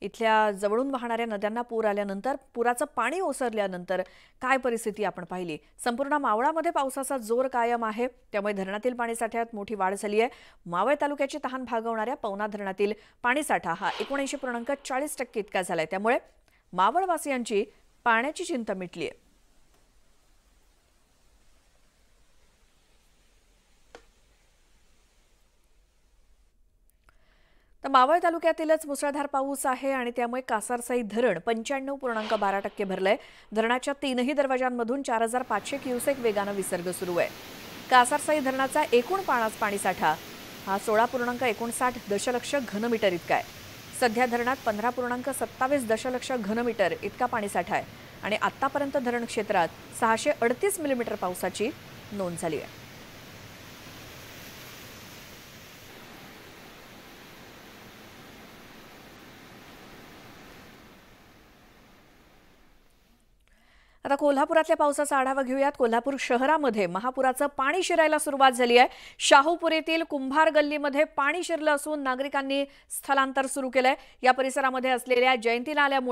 इथल्या जवळून वाहणाऱ्या नद्यांना पूर आल्यानंतर पुराचं पाणी ओसरल्यानंतर काय परिस्थिती आपण पाहिली। संपूर्ण मावळामध्ये पावसाचा जोर कायम आहे, त्यामुळे धरणातील पाणीसाठ्यात मोठी वाढ झाली आहे। मावळ तालुक्याची तहान भागवणाऱ्या पवना धरणातील पाणीसाठा हा 79.40% इतका झालाय, त्यामुळे मावळवासियांची पाण्याची चिंता मिटली आहे। तर मावळ तालुक्यातीलच मुसळधार पाऊस आहे आणि त्यामुळे कासारसाई धरण 95.12% भरलंय। धरणाच्या तीनही दरवाजांमधून 4500 क्युसेक वेगाने विसर्ग सुरू आहे। कासारसाई धरणाचा एकूण पाणीसाठा हा 16.59 दशलक्ष घनमीटर इतका आहे। सध्या धरणात 15.27 दशलक्ष घनमीटर इतका पाणीसाठा आहे आणि आतापर्यंत धरण क्षेत्रात 638 मिलीमीटर पावसाची नोंद झाली आहे। आता कोल्हापुरातल्या पावसाचा आढावा घेऊयात। कोल्हापूर शहरामध्ये महापुराचं पाणी शिरायला सुरुवात झाली आहे। शाहूपुरीतील कुंभार गल्लीमध्ये पाणी शिरलं असून नागरिकांनी स्थलांतर सुरू केलंय। या परिसरामध्ये असलेल्या जयंती नाल्यामुळे